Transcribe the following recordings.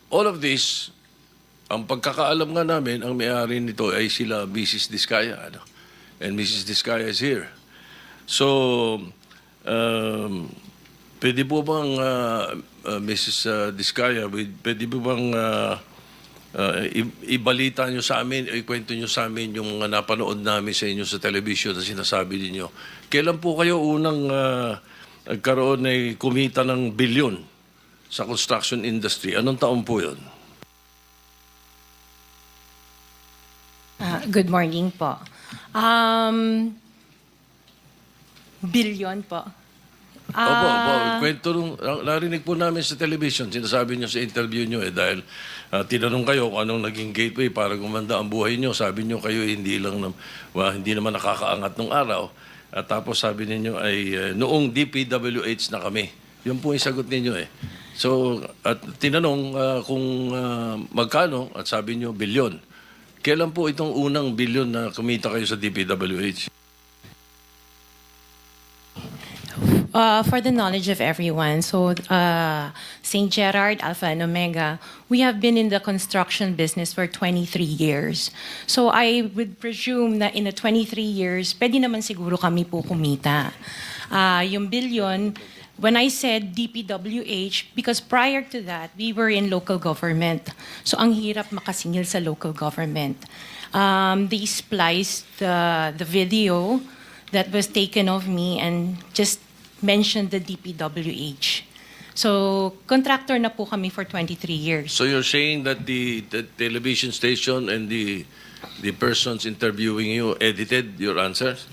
All of this, ang pagkakaalam nga namin, ang may-ari nito ay sila Mrs. Diskaya. Ano? And Mrs. Diskaya is here. So, pwede po bang, Mrs. Diskaya, pwede po bang ibalita nyo sa amin, ikwento nyo sa amin yung mga napanood namin sa inyo sa television na sinasabi ninyo. Kailan po kayo unang nagkaroon ay kumita ng bilyon sa construction industry? Anong taon po yun? Good morning po. Billion po. Opo, kwento nung, narinig po namin sa television, sinasabi nyo sa interview nyo dahil tinanong kayo kung anong naging gateway para gumanda ang buhay nyo. Sabi nyo kayo hindi naman nakakaangat nung araw. At tapos sabi ninyo ay noong DPWH na kami. Yun po yung sagot ninyo eh. So, at tinanong kung magkano at sabi nyo bilyon. Kailan po itong unang bilyon na kumita kayo sa DPWH? For the knowledge of everyone, so St. Gerard, Alpha and Omega, we have been in the construction business for 23 years. So I would presume na in the 23 years, pwede naman siguro kami po kumita. Yung billion, when I said DPWH, because prior to that, we were in local government. So ang hirap makasingil sa local government. They spliced the video that was taken of me and just mentioned the DPWH. So, contractor na po kami for 23 years. So you're saying that the television station and the persons interviewing you edited your answers?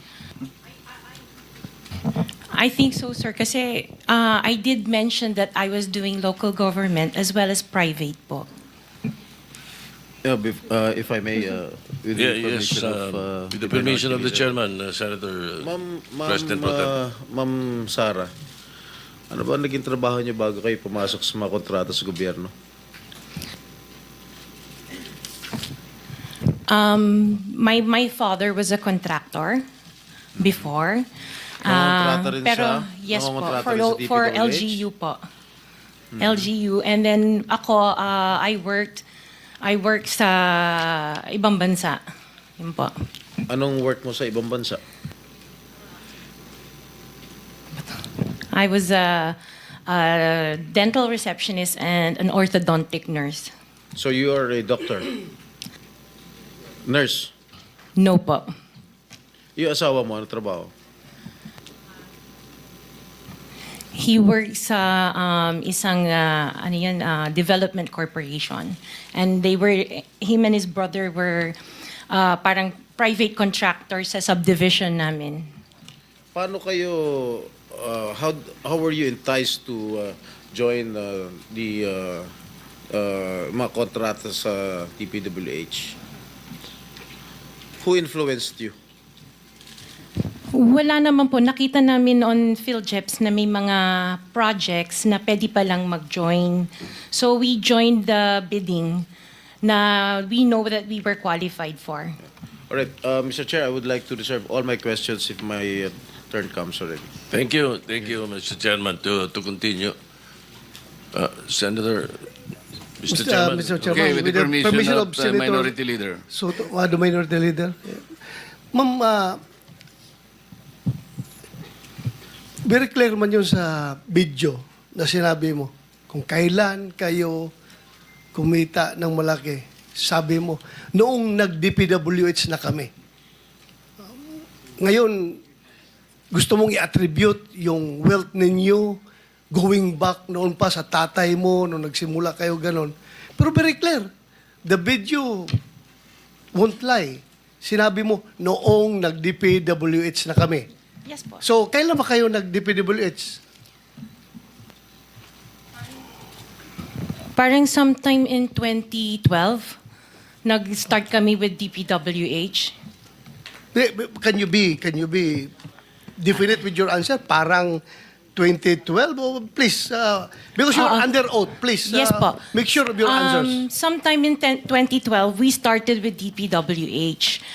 I think so, sir, kasi I did mention that I was doing local government as well as private po. Yeah, if I may, with the permission with the permission of the chairman, Senator President Pro Tem. Ma'am Sara, ano ba naging trabaho niyo bago kayo pumasok sa mga kontrata sa gobyerno? My father was a contractor before. Nangongontrata rin Pero siya? yes po, Nangongontrata rin sa for DPWH? LGU po. LGU. And then ako, I worked sa ibang bansa. Yun po. Anong work mo sa ibang bansa? I was a dental receptionist and an orthodontic nurse. So you are a doctor? Nurse? No po. Yung asawa mo, ano trabaho? He works sa isang development corporation. And him and his brother were parang private contractors sa subdivision namin. Paano kayo, how were you enticed to join the mga kontrata sa TPWH? Who influenced you? Wala naman po. Nakita namin on PhilJeps na may mga projects na pwede palang mag-join. So we joined the bidding na we know that we were qualified for. All right, Mr. Chair, I would like to reserve all my questions if my turn comes already. Thank you, Mr. Chairman, to continue. Senator, Mr. Chairman. Mr. Chairman, Okay, with the permission of Senator Minority Leader. Soto, the Minority Leader. Ma'am, very clear man yun sa video na sinabi mo. Kung kailan kayo kumita ng malaki, sabi mo, noong nag-DPWH na kami. Ngayon, gusto mong i-attribute yung wealth ninyo going back noon pa sa tatay mo, noong nagsimula kayo ganon. Pero very clear, the video won't lie. Sinabi mo, noong nag-DPWH na kami. Yes po. So, kailan ba kayo nag-DPWH? Parang sometime in 2012, nag-start kami with DPWH. Can you be definite with your answer? Parang 2012? Oh, please, because you're under oath, please. Yes po. Make sure of your answers. Sometime in 2012, we started with DPWH.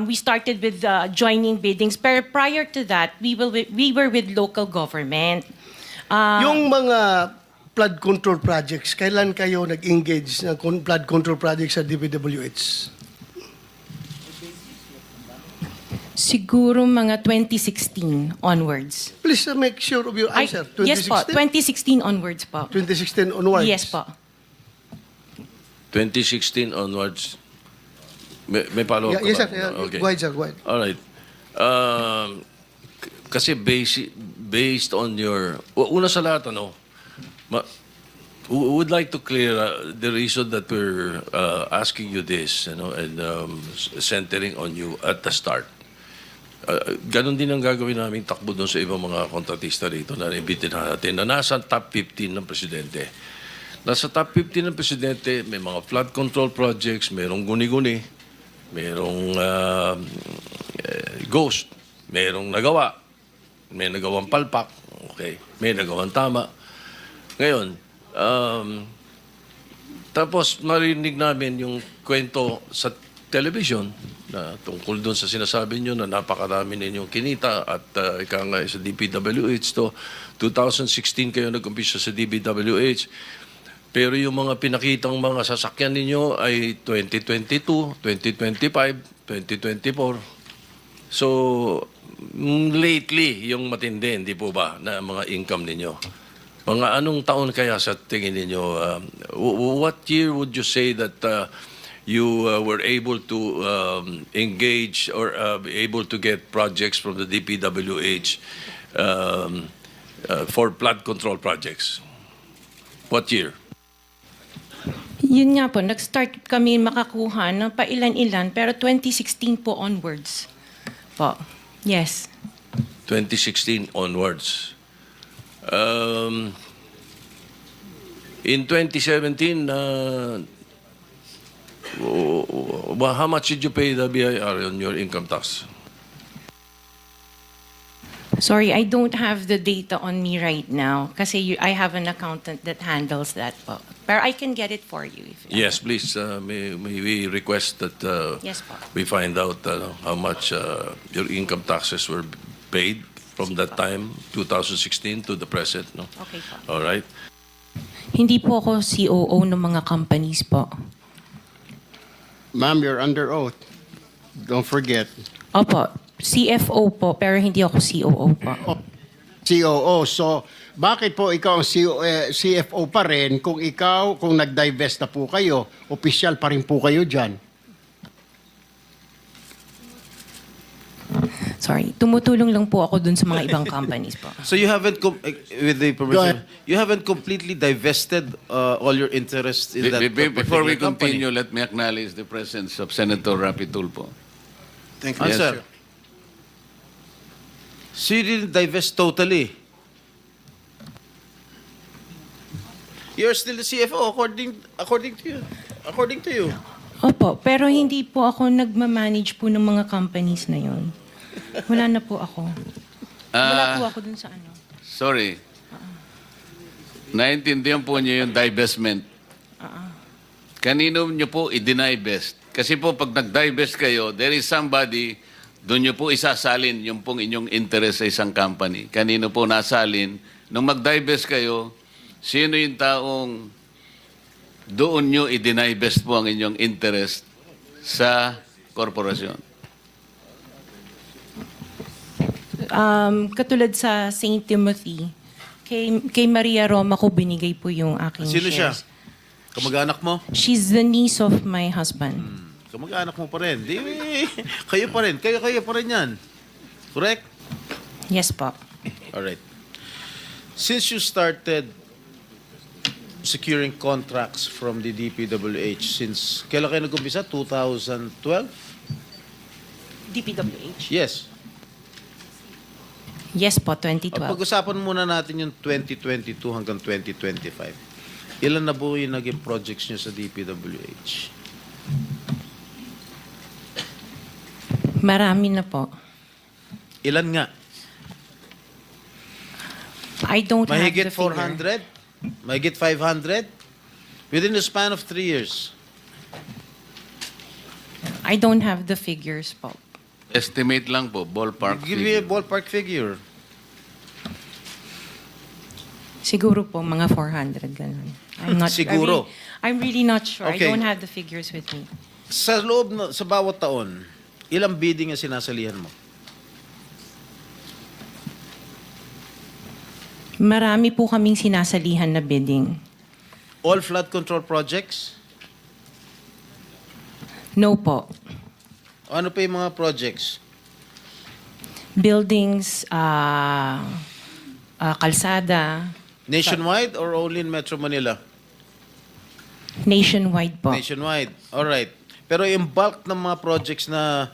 We started with joining biddings. But prior to that, we were with local government. Yung mga flood control projects, kailan kayo nag-engage ng flood control projects sa DPWH? Siguro mga 2016 onwards. Please make sure of your answer. Yes po, 2016 onwards po. 2016 onwards? Yes po. 2016 onwards. May follow-up Yes, ka sir. ba? Yeah, Okay. Go ahead, sir. Go ahead. All right. Kasi based on your... Una sa lahat, we would like to clear the reason that we're asking you this, and centering on you at the start. Ganon din ang gagawin namin takbo doon sa ibang mga kontratista rito na imbitin natin na nasa top 15 ng presidente. Nasa top 15 ng presidente, may mga flood control projects, merong guni-guni, merong ghost, merong nagawa, may nagawang palpak, okay, may nagawang tama. Ngayon, tapos marinig namin yung kwento sa television na tungkol doon sa sinasabi nyo na napakarami ninyong kinita at ika nga sa DPWH to 2016 kayo nag-umpisa sa DPWH. Pero yung mga pinakitang mga sasakyan ninyo ay 2022, 2025, 2024. So, lately, yung matindi, hindi po ba, na mga income ninyo? Mga anong taon kaya sa tingin ninyo? What year would you say that you were able to engage or be able to get projects from the DPWH for flood control projects? What year? Yun nga po, nag-start kami makakuha ng pailan-ilan, pero 2016 po onwards po. Yes. 2016 onwards. In 2017, how much did you pay the BIR on your income tax? Sorry, I don't have the data on me right now kasi I have an accountant that handles that po. Pero I can get it for you. If Yes, please. May we request that Yes po. we find out how much your income taxes were paid from that time, 2016 to the present. No? Okay po. All right. Hindi po ako COO ng mga companies po. Ma'am, you're under oath. Don't forget. Opo, CFO po, pero hindi ako COO po. COO. So, bakit po ikaw ang CFO pa rin kung nag-divest na po kayo, official pa rin po kayo dyan? Sorry, tumutulong lang po ako dun sa mga ibang companies po. So you haven't, with the Go permission, ahead. you haven't completely divested all your interest in that Before we particular company? continue, let me acknowledge the presence of Senator Rapi Tulfo. Thank Answer. So you didn't divest totally? You're still the CFO according to you. Opo, pero hindi po ako nagmamanage po ng mga companies na yon. Wala na po ako. Wala po ako dun sa ano. Sorry. Naintindihan po niyo yung divestment. Kanino niyo po i-divest? Kasi po pag nag-divest kayo, there is somebody, doon niyo po isasalin yung pong inyong interest sa isang company. Kanino po nasalin? Nung mag-divest kayo, sino yung taong doon nyo i-divest po ang inyong interest sa korporasyon? Katulad sa St. Timothy, kay Maria Roma ko binigay po yung aking Sino siya? shares. Kamag-anak mo? She's the niece of my husband. Kamag-anak mo pa rin. Kayo pa rin. Kayo pa rin yan. Correct? Yes po. Alright. Since you started securing contracts from the DPWH, since kailan kayo nag-umpisa? 2012? DPWH? Yes. Yes po, 2012. Pag-usapan muna natin yung 2022 hanggang 2025. Ilan na po yung naging projects nyo sa DPWH? Marami na po. Ilan nga? I don't Mahigit have the figure. 400? Mahigit 500? Within the span of 3 years. I don't have the figures po. Estimate lang po, ballpark Give me a figure. ballpark figure. Siguro po, mga 400, ganun. Siguro? I'm really not sure. Okay. I don't have the figures with me. Sa loob, sa bawat taon, ilang bidding ang sinasalihan mo? Marami po kaming sinasalihan na bidding. All flood control projects? No po. Ano pa yung mga projects? Buildings, kalsada, Nationwide or only in Metro Manila? nationwide po. Nationwide. All right. Pero yung bulk ng mga projects na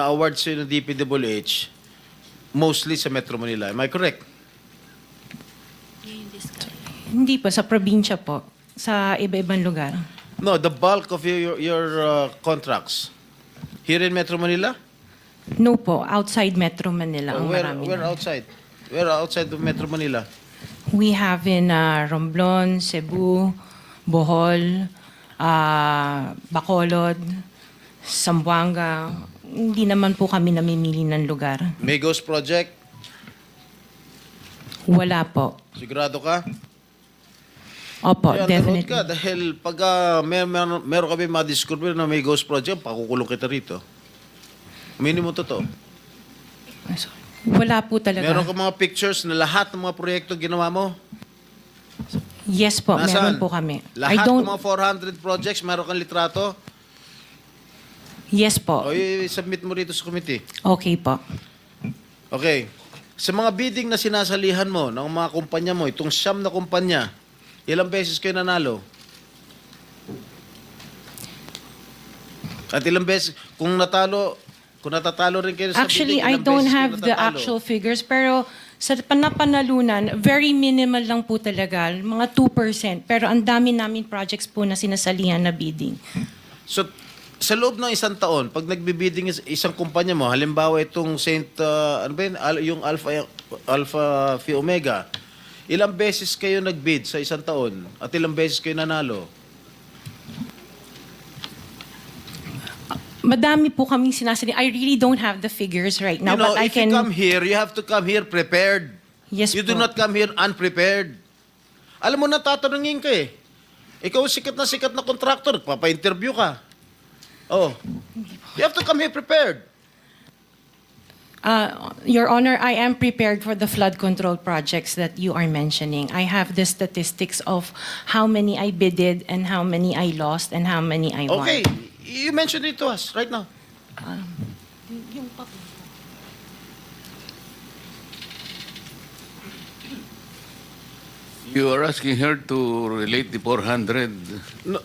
award sa ng DPWH, mostly sa Metro Manila. Am I correct? Hindi po, sa probinsya po. Sa iba-ibang lugar. No, the bulk of your contracts here in Metro Manila? No po, outside Metro Manila ang marami. Where outside? Where outside of Metro Manila? We have in Romblon, Cebu, Bohol, Bacolod, Zamboanga. Hindi naman po kami namimili ng lugar. Migos Project? Wala po. Sigurado ka? Opo, Kaya definitely. ka dahil pag meron kami ma-discover na may ghost project, pakukulong kita rito. Minimum totoo. Wala po talaga. Meron ka mga pictures na lahat ng mga proyekto ginawa mo? Yes po, Nasaan? meron po kami. Lahat ng mga 400 projects, meron kang litrato? Yes po. O i-submit mo rito sa committee. Okay po. Okay. Sa mga bidding na sinasalihan mo ng mga kumpanya mo, itong siyam na kumpanya, ilang beses kayo nanalo? At ilang beses, kung natatalo rin kayo sa Actually, bidding, I ilang don't beses kayo have the natatalo? actual figures, pero sa panapanalunan, very minimal lang po talaga, mga 2%. Pero ang dami namin projects po na sinasalihan na bidding. So, sa loob ng isang taon, pag nagbibidding isang kumpanya mo, halimbawa itong ano ba yun? Yung Alpha Phi Omega, ilang beses kayo nagbid sa isang taon at ilang beses kayo nanalo? Madami po kaming sinasalihan. I really don't have the figures right now, you know, but I if you can... come here, you have to come here prepared. Yes You do po. not come here unprepared. Alam mo na, tatanungin ka eh. Ikaw sikat na contractor, papa-interview ka. Oh. You have to come here prepared. Your Honor, I am prepared for the flood control projects that you are mentioning. I have the statistics of how many I bidded and how many I lost and how many I won. Okay. You mentioned it to us right now. You are asking her to relate the 400. No,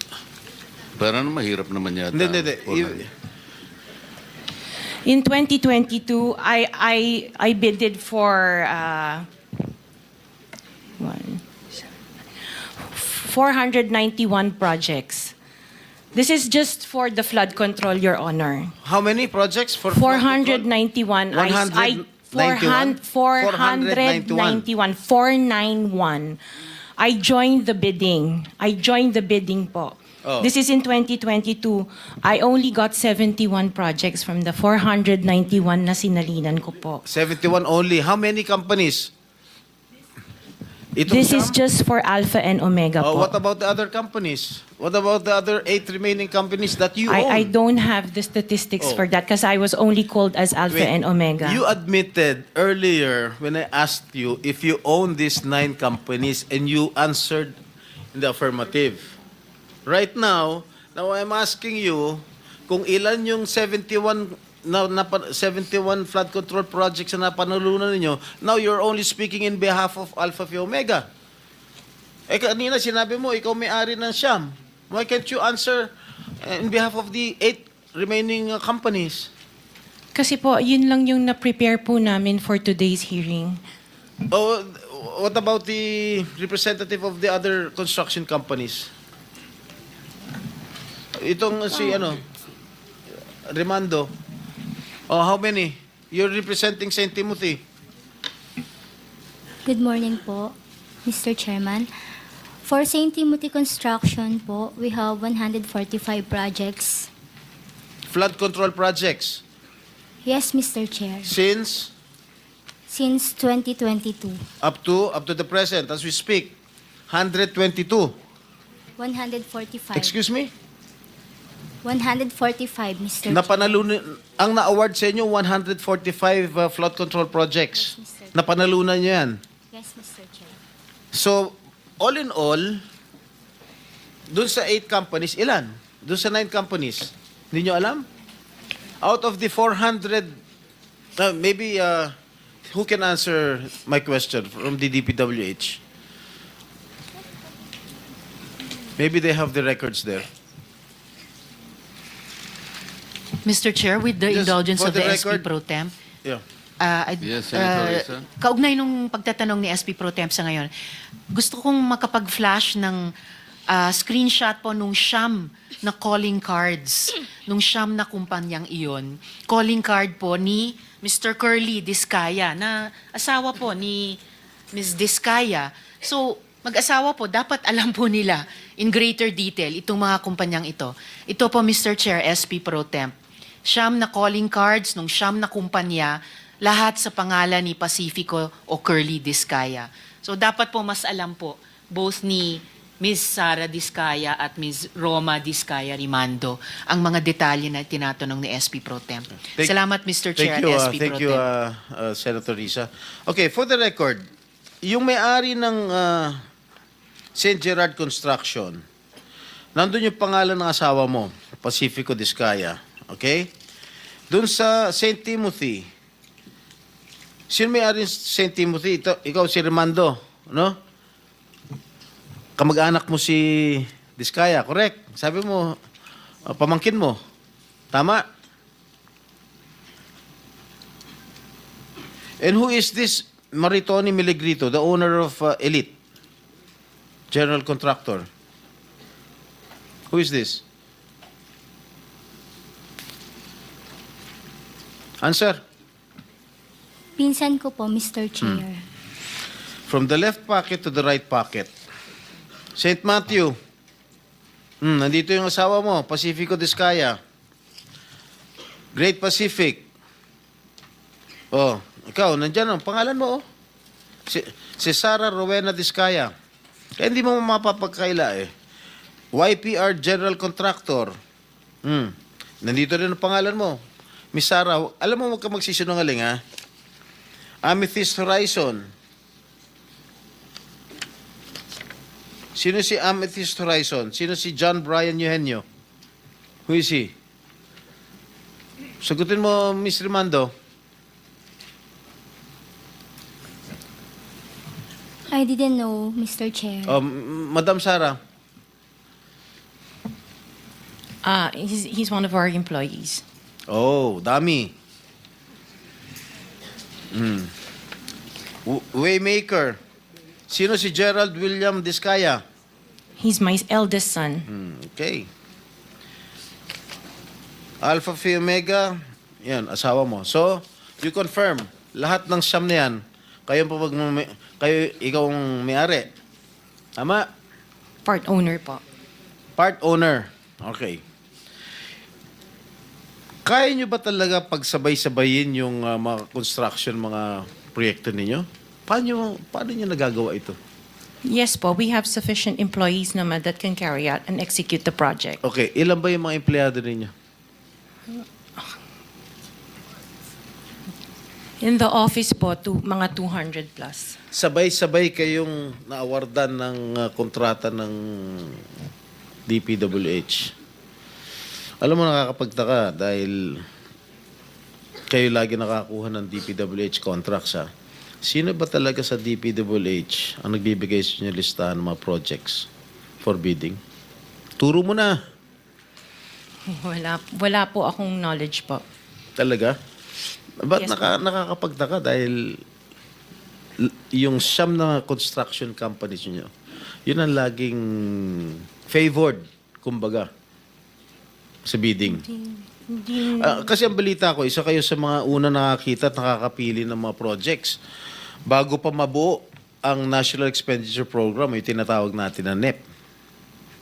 Parang mahirap naman yata. hindi. 400. In 2022, I bidded for 491 projects. This is just for the flood control, Your Honor. How many projects for 491. 191? 491. I joined the bidding. Po. Oh. This is in 2022. I only got 71 projects from the 491 na sinalinan ko po. 71 only. How many companies? Itong This is siyam? just for Alpha and Omega Oh, po. what about the other companies? What about the other 8 remaining companies that you own? I don't have the statistics Oh. for that because I was only called as Alpha Wait, and Omega. You admitted earlier when I asked you if you own these 9 companies and you answered in the affirmative. Right now I'm asking you kung ilan yung 71 71 flood control projects na napanalunan ninyo. Now you're only speaking in behalf of Alpha Phi Omega. Eh kanina sinabi mo ikaw may-ari ng Siyam. Why can't you answer in behalf of the 8 remaining companies? Kasi po, yun lang yung na-prepare po namin for today's hearing. Oh, what about the representative of the other construction companies? Itong si Remando. Oh, how many? You're representing St. Timothy. Good morning po, Mr. Chairman. For St. Timothy Construction po, we have 145 projects. Flood control projects. Yes, Mr. Chair. Since Since 2022. Up to the present, as we speak, 122. 145. Excuse me? 145, Mr. Chair. Ang na-award sa inyo, 145 flood control projects. Yes, Mr. Napanalunan nyo yan. Yes, Mr. Chair. So, all in all, dun sa 8 companies, ilan? Dun sa 9 companies, hindi nyo alam? Out of the 400, maybe, who can answer my question from the DPWH? Maybe they have the records there. Mr. Chair, with the Just indulgence for of the the SP record- Pro Temp, Yeah. Yes, Senator Risa. kaugnay nung pagtatanong ni SP Pro Temp sa ngayon, gusto kong makapag-flash ng screenshot po nung siyam na calling cards, nung siyam na kumpanyang iyon. Calling card po ni Mr. Curly Discaya, na asawa po ni Ms. Discaya. So, mag-asawa po, dapat alam po nila in greater detail itong mga kumpanyang ito. Ito po, Mr. Chair, SP Pro Temp. Siyam na calling cards nung siyam na kumpanya, lahat sa pangalan ni Pacifico o Curly Discaya. So dapat po mas alam po both ni Ms. Sara Discaya at Ms. Roma Discaya Rimando ang mga detalye na tinatanong ni SP Pro Temp. Salamat, Mr. Chair, Thank you, at SP thank Pro you, Temp. Senator Risa. Okay, for the record, yung may-ari ng St. Gerard Construction, nandun yung pangalan ng asawa mo, Pacifico Discaya. Okay? Doon sa St. Timothy, sino may-ari ng St. Timothy? Ikaw si Remando, no? Kamag-anak mo si Discaya, correct? Sabi mo, pamangkin mo. Tama? And who is this Maritoni Miligrito, the owner of Elite? General contractor. Who is this? Answer. Pinsan ko po, Mr. Chair. From the left pocket to the right pocket. St. Matthew. Nandito yung asawa mo, Pacifico Discaya. Great Pacific. Oh, ikaw, nandyan ang pangalan mo, oh. Si Sara Rowena Discaya. Kaya hindi mo mapapagkaila, eh. YPR General Contractor. Nandito rin ang pangalan mo. Miss Sara, alam mo, huwag ka magsisinungaling, ha? Amethyst Horizon. Sino si Amethyst Horizon? Sino si John Brian Eugenio? Who is he? Sagutin mo, Miss Rimando. I didn't know, Mr. Chair. Madam Sara. He's one of our employees. Oh, dami. Waymaker. Sino si Gerald William Discaya? He's my eldest son. Okay. Alpha Phi Omega, yan, asawa mo. So, you confirm, lahat ng siyam na yan, ikaw ang may-ari. Tama? Part owner po. Part owner. Okay. Kaya nyo ba talaga pagsabay-sabayin yung mga construction, mga proyekto ninyo? Paano nyo nagagawa ito? Yes po, we have sufficient employees naman that can carry out and execute the project. Okay, ilan ba yung mga empleyado ninyo? In the office po, mga 200 plus. Sabay-sabay kayong naawardan ng kontrata ng DPWH. Alam mo, nakakapagtaka dahil kayo lagi nakakuha ng DPWH contracts, ha? Sino ba talaga sa DPWH ang nagbibigay sa inyo listahan ng mga projects for bidding? Turo mo na. Wala po akong knowledge po. Talaga? Ba't Yes, nakakapagtaka dahil yung siyam na construction companies niyo, yun ang laging favored, kumbaga, sa bidding. Kasi ang balita ko, isa kayo sa mga una nakakita at nakakapili ng mga projects. Bago pa mabuo ang National Expenditure Program, yung tinatawag natin na NEP.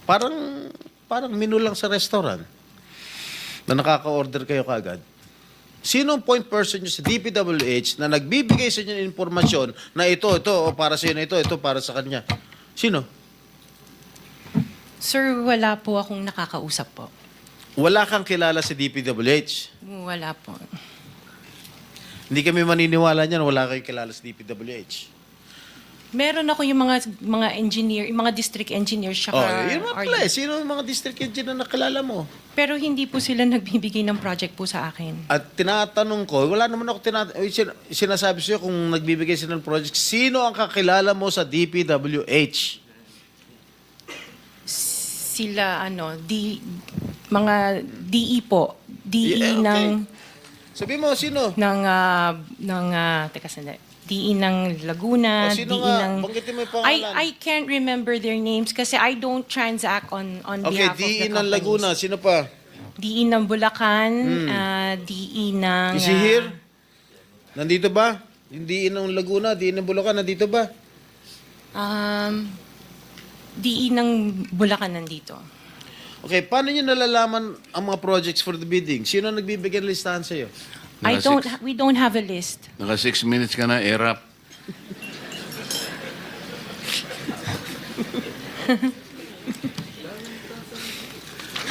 Parang menu lang sa restaurant na nakaka-order kayo kagad. Sino ang point person nyo sa DPWH na nagbibigay sa inyo ng informasyon na ito, o para sa inyo, ito para sa kanya? Sino? Sir, wala po akong nakakausap po. Wala kang kilala sa DPWH. Wala po. Hindi kami maniniwala niyan, wala kayong kilala sa DPWH. Meron ako yung mga engineer, yung mga district engineers Oh, siya. yun mga pala eh. Sino ang mga district engineer na nakilala mo? Pero hindi po sila nagbibigay ng project po sa akin. At tinatanong ko, wala naman ako sinasabi sa'yo kung nagbibigay sila ng project, sino ang kakilala mo sa DPWH? Sila mga DE po. DE Yeah, okay. ng Sabi mo, sino? teka sandali. DE ng Laguna, O, sino DE nga? ng Banggitin mo yung pangalan. I can't remember their names kasi I don't transact on Okay, behalf of the DE ng companies. Laguna, sino pa? DE ng Bulacan, DE ng Is he here? Nandito ba? Yung DE ng Laguna, DE ng Bulacan, nandito ba? DE ng Bulacan nandito. Okay, paano nyo nalalaman ang mga projects for the bidding? Sino ang nagbibigay ng listahan sa'yo? We don't have a list. Naka 6 minutes ka na, erap.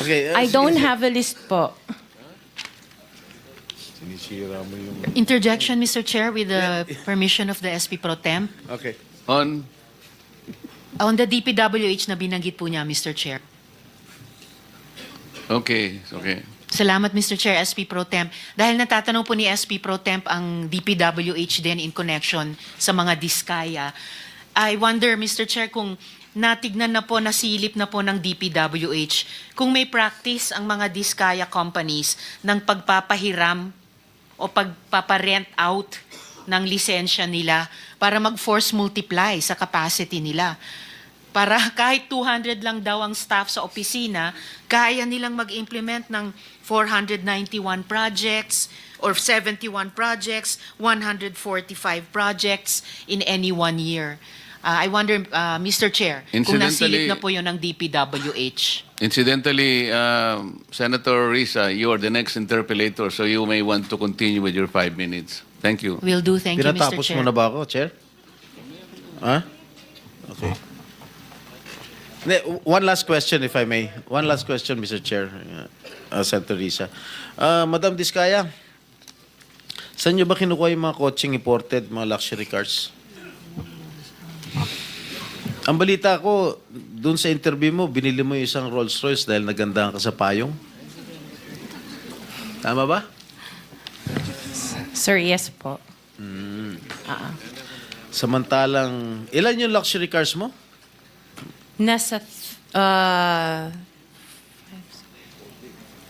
Okay, I don't have a list po. Sinisira mo yung... Interjection, Mr. Chair, with the permission of the SP Pro Temp. Okay. On the DPWH na binanggit po niya, Mr. Chair. Okay. Salamat, Mr. Chair, SP Pro Temp. Dahil natatanong po ni SP Pro Temp ang DPWH din in connection sa mga diskaya. I wonder, Mr. Chair, kung natignan na po, nasilip na po ng DPWH, kung may practice ang mga diskaya companies ng pagpapahiram o pagpaparent out ng lisensya nila para mag-force multiply sa capacity nila. Para kahit 200 lang daw ang staff sa opisina, kaya nilang mag-implement ng 491 projects or 71 projects, 145 projects in any 1 year. I wonder, Mr. Chair, kung nasilip na po yun ng DPWH. Incidentally, Senator Risa, you are the next interpellator, so you may want to continue with your 5 minutes. Thank you. Will do. Thank you, Mr. Pinatapos Chair. mo na ba ako, Chair? Ha? Okay. One last question, if I may. One last question, Mr. Chair, Senator Risa. Madam Diskaya, saan nyo ba kinukuha yung mga coaching imported, mga luxury cars? Ang balita ko, dun sa interview mo, binili mo yung isang Rolls Royce dahil nagandahan ka sa payong. Tama ba? Sir, yes po. Samantalang, ilan yung luxury cars mo? Nasa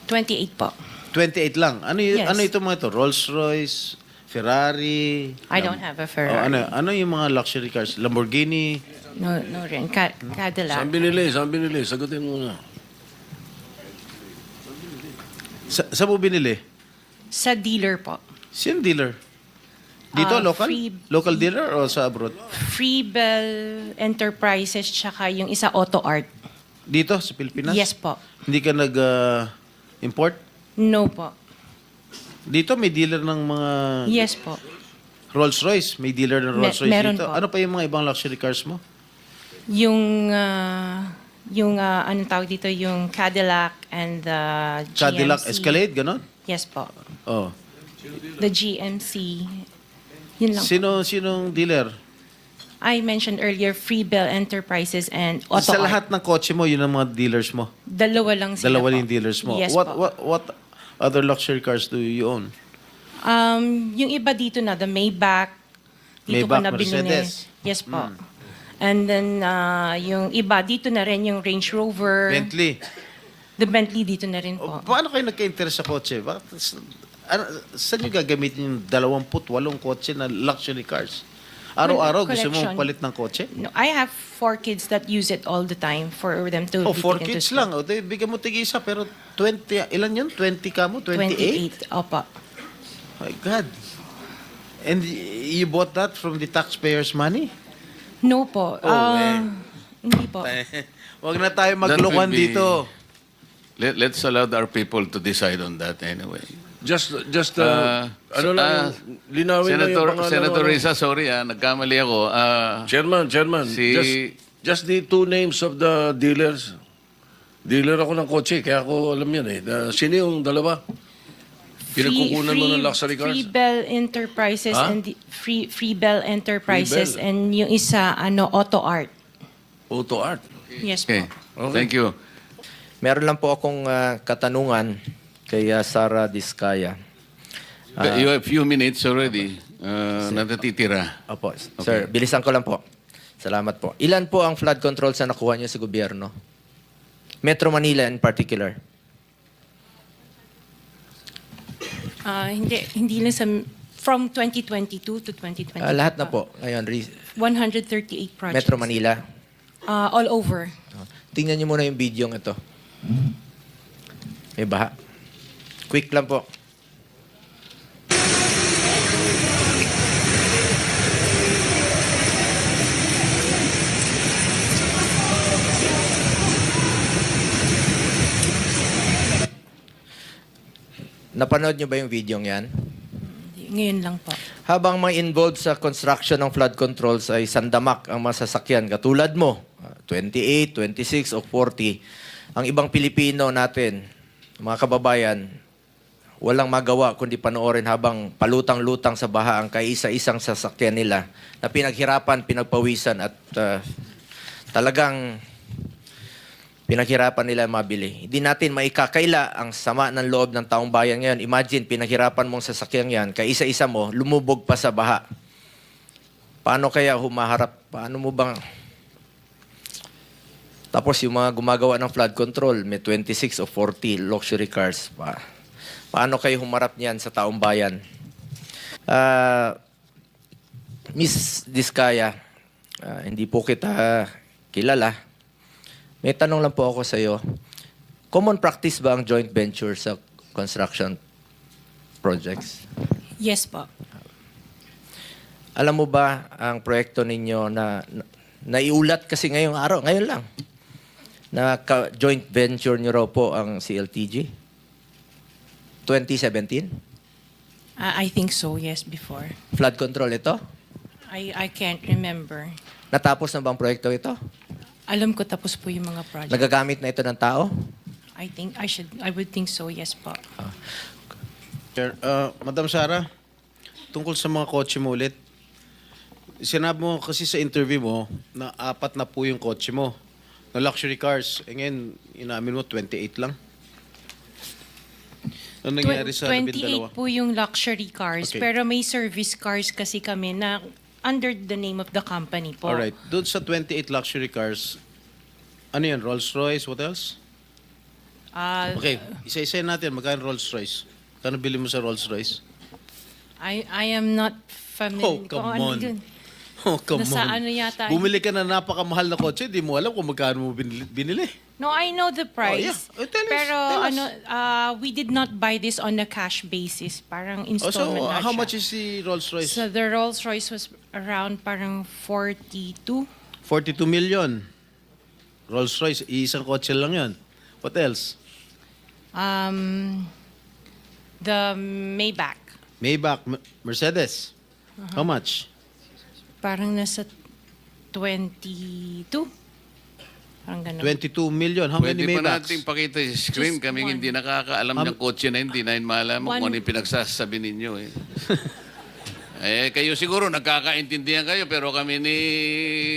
28 po. 28 lang. Yes. Ano ito mga ito? Rolls Royce, Ferrari? I don't have a Ferrari. Ano yung mga luxury cars? Lamborghini? No rin. Cadillac. Saan binili? Sagutin mo na. Saan mo binili? Sa dealer po. Sino dealer? Dito, local? Local dealer o sa abroad? Freebell Enterprises tsaka yung isa Auto Art. Dito, sa Pilipinas? Yes po. Hindi ka nag-import? No po. Dito, may dealer ng mga Yes po. Rolls Royce. May dealer ng Rolls Royce meron dito. po. Ano pa yung mga ibang luxury cars mo? Yung anong tawag dito, yung Cadillac and the GMC. Cadillac Escalade, ganon? Yes po. Oh. The GMC. Yun lang. Sinong dealer? I mentioned earlier, Freebell Enterprises and Auto Sa Art. lahat ng kotse mo, yun ang mga dealers mo? Dalawa lang sila Dalawa po. yung dealers mo. Yes po. What other luxury cars do you own? Yung iba dito na, the Maybach. Dito ko Maybach, na binili. Mercedes. Yes po. And then, yung iba, dito na rin yung Range Rover. Bentley. The Bentley dito na rin po. Paano kayo nagka-interest sa kotse? Saan nyo gagamitin yung 28 kotse na luxury cars? Araw-araw gusto mo Collection. palit ng kotse? No, I have 4 kids that use it all the time for them to Oh, be 4 taken to kids school. lang. O, bigyan mo tig-isa, pero 20, ilan yun? 20 ka mo? 28? 28. Opo. My God. And you bought that from the taxpayers' money? No po. Hindi po. Huwag na tayo maglokohan That will be- dito. Let's allow our people to decide on that anyway. ano lang, linawin lang yung pangalan. Senator ano. Risa, sorry nagkamali ako. Chairman, Si- just the two names of the dealers. Dealer ako ng kotse, kaya ako alam yan eh. Sino yung dalawa? Pinagkukunan mo ng luxury cars? Free Bell Enterprises Ha? and Free Bell Enterprises Free Bell. and yung isa Auto Art. Auto Art. Yes Okay. po. Okay. Thank you. Meron lang po akong katanungan kay Sara Diskaya. You have few minutes already. Natatitira. Opo, sir, bilisan ko lang po. Salamat po. Ilan po ang flood controls na nakuha niyo sa gobyerno? Metro Manila in particular. Hindi lang sa from 2022 to 2025. Lahat na po. Ngayon, 138 projects. Metro Manila. All over. Tingnan niyo muna yung video ito. May baha. Quick lang po. Napanood niyo ba yung video yan? Ngayon lang po. Habang mga involved sa construction ng flood controls ay sandamak ang masasakyan katulad mo, 28, 26 o 40, ang ibang Pilipino natin, mga kababayan, walang magawa kundi panoorin habang palutang-lutang sa baha ang kaisa-isang sasakyan nila na pinaghirapan, pinagpawisan at talagang pinaghirapan nila mabili. Hindi natin maikakaila ang sama ng loob ng taong bayan ngayon. Imagine, pinaghirapan mong sasakyan yan, kaisa-isa mo, lumubog pa sa baha. Paano kaya humaharap? Paano mo bang... Tapos yung mga gumagawa ng flood control, may 26 o 40 luxury cars. Paano kayo humarap niyan sa taong bayan? Miss Diskaya, hindi po kita kilala. May tanong lang po ako sa iyo. Common practice ba ang joint venture sa construction projects? Yes po. Alam mo ba ang proyekto ninyo na naiulat kasi ngayong araw, ngayon lang, na joint venture nyo raw po ang CLTG? 2017? I think so, yes, before. Flood control ito? I can't remember. Natapos na bang proyekto ito? Alam ko tapos po yung mga project. Nagagamit na ito ng tao? I would think so, yes po. Sir, Madam Sara, tungkol sa mga kotse mo ulit, sinabi mo kasi sa interview mo na 4 na po yung kotse mo na luxury cars. E ngayon, inamin mo 28 lang. Ano nangyari sa 12? 28 po yung luxury cars, Okay. pero may service cars kasi kami na under the name of the company po. Alright, doon sa 28 luxury cars, ano yan, Rolls-Royce, what else? Okay, isa-isa natin, magkano Rolls-Royce? Kano bili mo sa Rolls-Royce? I am not familiar. Oh, come kung ano on. yun. Oh, come Nasa on. ano yata. Bumili ka na napakamahal na kotse, di mo alam kung magkano mo binili. No, I know the price. yeah. Oh, tell us, Pero tell us. we did not buy this on a cash basis. Parang Oh, so, installment na how siya. much is the Rolls-Royce? So the Rolls Royce was around parang 42. 42 million. Rolls-Royce, isang kotse lang yun. What else? The Maybach. Maybach, Mercedes. How much? Parang nasa 22. Parang ganun. 22 million. How Pwede many pa Maybachs? natin pakita sa screen. Just Kaming one. hindi nakakaalam ng kotse na hindi na malaman kung ano yung pinagsasabi ninyo. Kayo siguro nagkakaintindihan kayo pero kami ni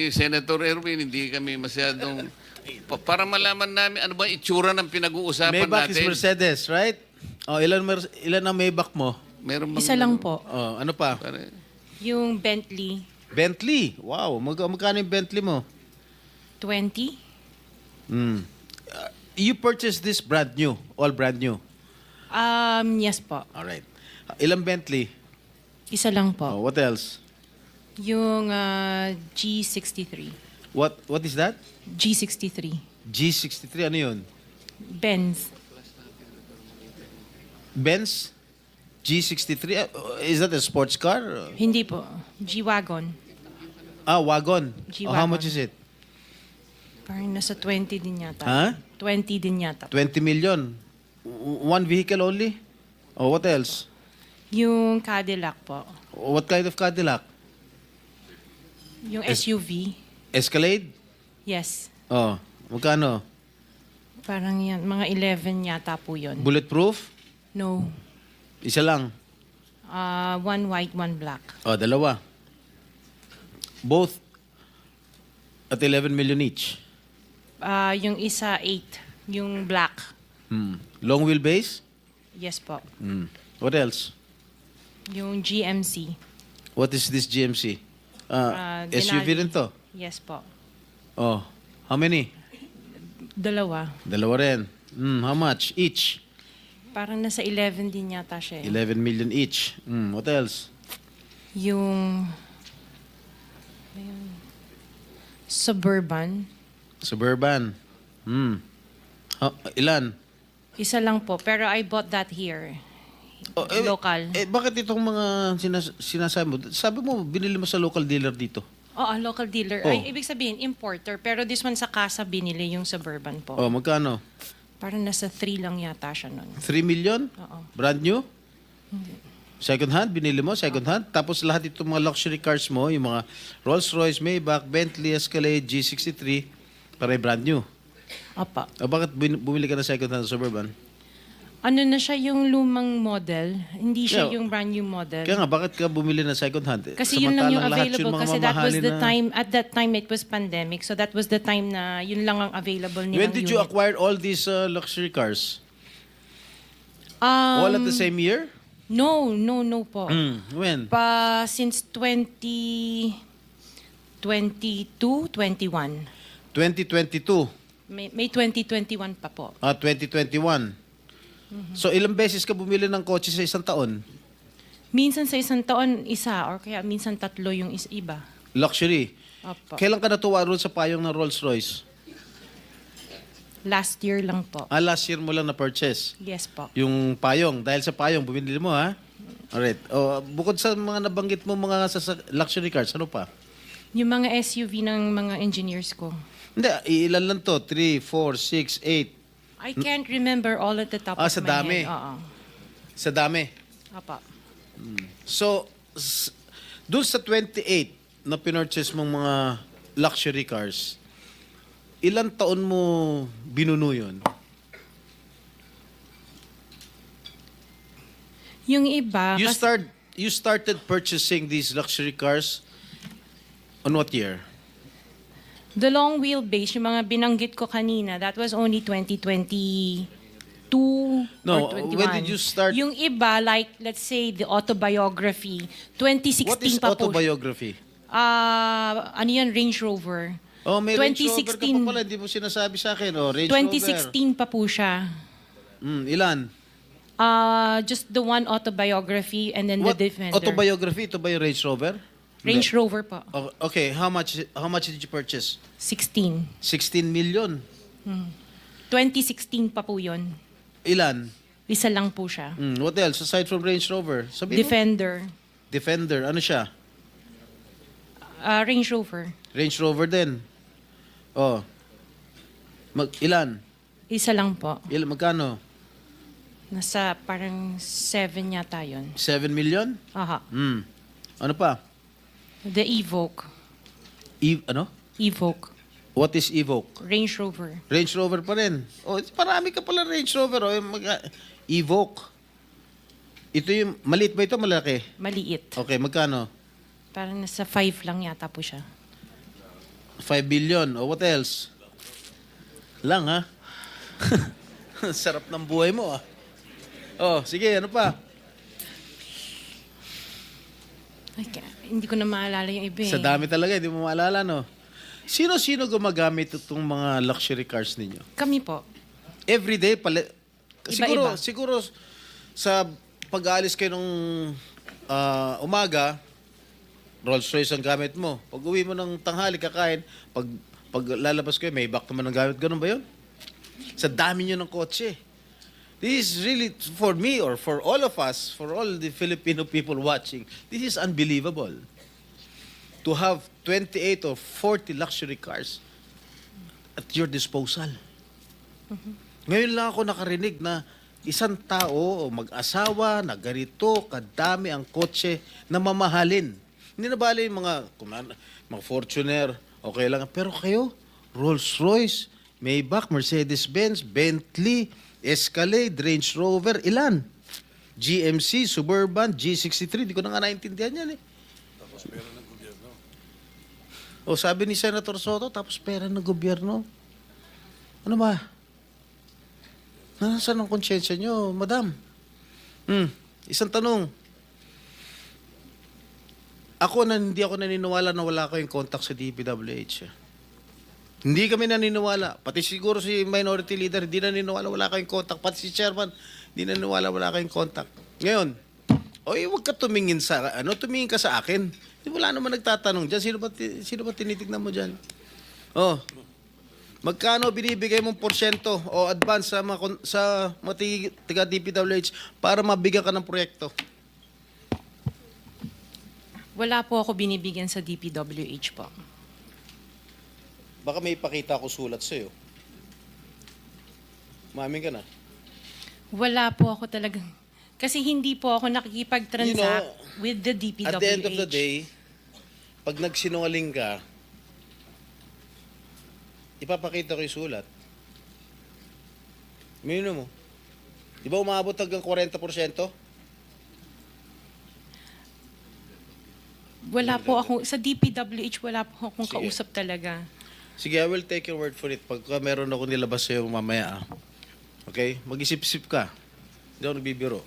Senator Erwin hindi kami masyadong... para malaman namin ano ba itsura ng pinag-uusapan Maybach is natin. Mercedes, right? Oh, ilan ang Maybach mo? Meron bang- Isa lang po. Oh, ano pa? Pare- Yung Bentley, Bentley. Wow, magkano yung Bentley mo? 20. You purchased this brand new, all brand new. Yes po. All right. Ilang Bentley? Isa lang po. Oh, what else? Yung G63. What is that? G63. G63, ano yun? Benz. Benz? G63? Is that a sports car? Hindi po. G-Wagon. Wagon. G-Wagon. Oh, how much is it? Parang nasa 20 din yata. Ha? 20 din yata. 20 million. One vehicle only? Oh, what else? Yung Cadillac po. What kind of Cadillac? Yung SUV. Escalade? Yes. Oh, magkano? Parang yan. Mga 11 yata po yun. Bulletproof? No. Isa lang. One white, one black. Oh, dalawa. Both at 11 million each. Yung isa 8. Yung black. Long wheelbase? Yes po. What else? Yung GMC. What is this GMC? SUV Denali. rin to. Yes po. Oh, how many? Dalawa. Dalawa rin. How much each? Parang nasa 11 din yata siya. 11 million each. What else? Yung ayun, Suburban. Suburban. Ilan? Isa lang po. Pero I bought that here. Local. Bakit itong mga sinasabi mo? Sabi mo, binili mo sa local dealer dito. Oo, local dealer. Oh. Ay, ibig sabihin, importer. Pero this one sa casa binili yung Suburban po. Oh, magkano? Parang nasa 3 lang yata siya nun. 3 million? Oo. Brand new? Second hand? Binili mo? Second hand? Tapos lahat itong mga luxury cars mo, yung mga Rolls-Royce, Maybach, Bentley, Escalade, G63, pare brand new. Apa. Bakit bumili ka ng second hand Suburban? Ano na siya yung lumang model? Hindi siya Yeah. yung brand new model. Kaya nga, bakit ka bumili ng second hand? Kasi yun lang yung Samantalang lahat available. mga Kasi that was mamahalin the na- time, at that time it was pandemic. So that was the time na yun lang ang available nilang When did you unit. acquire all these luxury cars? All at the same year? No po. When? Since 2022, 21. 2022. May 2021 pa po. 2021. So ilang beses ka bumili ng kotse sa isang taon? Minsan sa isang taon, isa. Or kaya minsan 3 yung iba. Luxury. Opo. Kailan ka natuwa roon sa payong ng Rolls-Royce? Last year lang po. Last year mo lang na-purchase. Yes po. Yung payong. Dahil sa payong, bumili mo, ha? Alright. Bukod sa mga nabanggit mo mga luxury cars, ano pa? Yung mga SUV ng mga engineers ko. Hindi, ilan lang to? 3, 4, 6, 8. I can't remember all at the top of Sa my dami. head. Oo. Sa dami. Apa. So, doon sa 28 na pinurchase mong mga luxury cars, ilang taon mo binuno yun? Yung iba, You started purchasing these luxury cars on what year? the long wheelbase, yung mga binanggit ko kanina, that was only 2022 No, or 21. when did you start- Yung iba, like, let's say, the autobiography, What 2016 is pa po. autobiography? Ano yan, Range Rover. Oh, may Range Rover ka 2016. pa pala, hindi mo sinasabi sa akin. Oh, Range 2016 pa po siya. Rover. Ilan? Just the one autobiography and then What the Defender. autobiography? Ito ba yung Range Rover? Range Rover po. Oh, okay, how much did you purchase? 16. 16 million. 2016 pa po yun. Ilan? Isa lang po siya. What else aside from Range Rover? Sabi mo? Defender. Defender. Ano siya? Range Rover. Range Rover din. Oh. Ilan? Isa lang po. Magkano? Nasa parang 7 yata yun. 7 million? Aha. Ano pa? The Evoque. Ano? Evoque. What is Evoque? Range Rover. Range Rover pa rin. Oh, marami ka pala Range Rover. Oh, Evoque. Ito yung, maliit ba ito? Malaki? Maliit. Okay, magkano? Parang nasa 5 lang yata po siya. 5 billion. Oh, what else? Lang, ha? Sarap ng buhay mo, ah. Oh, sige, ano pa? Hindi ko na maalala yung iba eh. Sa dami talaga, hindi mo maalala, no? Sino-sino gumagamit itong mga luxury cars ninyo? Kami po. Every day, Iba-iba. siguro sa pag-aalis kayo nung umaga, Rolls-Royce ang gamit mo. Pag uwi mo ng tanghali, kakain, pag lalabas kayo, may back naman ang gamit. Ganun ba yun? Sa dami nyo ng kotse. This is really, for me or for all of us, for all the Filipino people watching, this is unbelievable. To have 28 or 40 luxury cars at your disposal. Ngayon lang ako nakarinig na isang tao o mag-asawa na ganito kadami ang kotse na mamahalin. Hindi na bali yung mga Fortuner, okay lang. Pero kayo, Rolls-Royce, Maybach, Mercedes-Benz, Bentley, Escalade, Range Rover, ilan? GMC, Suburban, G63, di ko na nga naintindihan yan eh. Tapos pera ng gobyerno. O sabi ni Senator Soto, tapos pera ng gobyerno. Ano ba? Nasaan ang konsyensya nyo, madam? Isang tanong. Hindi ako naniniwala na wala kayong contact sa DPWH. Hindi kami naniniwala. Pati siguro si minority leader, hindi naniniwala wala kayong contact. Pati si chairman, hindi naniniwala wala kayong contact. Ngayon, huwag ka tumingin tumingin ka sa akin. Wala naman nagtatanong dyan. Sino ba tinitignan mo dyan? Magkano binibigay mong porsyento o advance sa mga tiga DPWH para mabigyan ka ng proyekto? Wala po ako binibigyan sa DPWH po. Baka may ipakita ako sulat sa'yo. Mamin ka na. Wala po ako talagang... Kasi hindi po ako nakikipag-transact with the DPWH. At the end of the day, pag nagsinungaling ka, ipapakita ko yung sulat. Mino mo. Di ba umabot hanggang 40%? Wala po ako... Sa DPWH, wala po akong Sige. kausap talaga. Sige, I will take your word for it. Pagka meron ako nilabas sa'yo mamaya, okay? Mag-isip-isip ka. Hindi ako nagbibiro.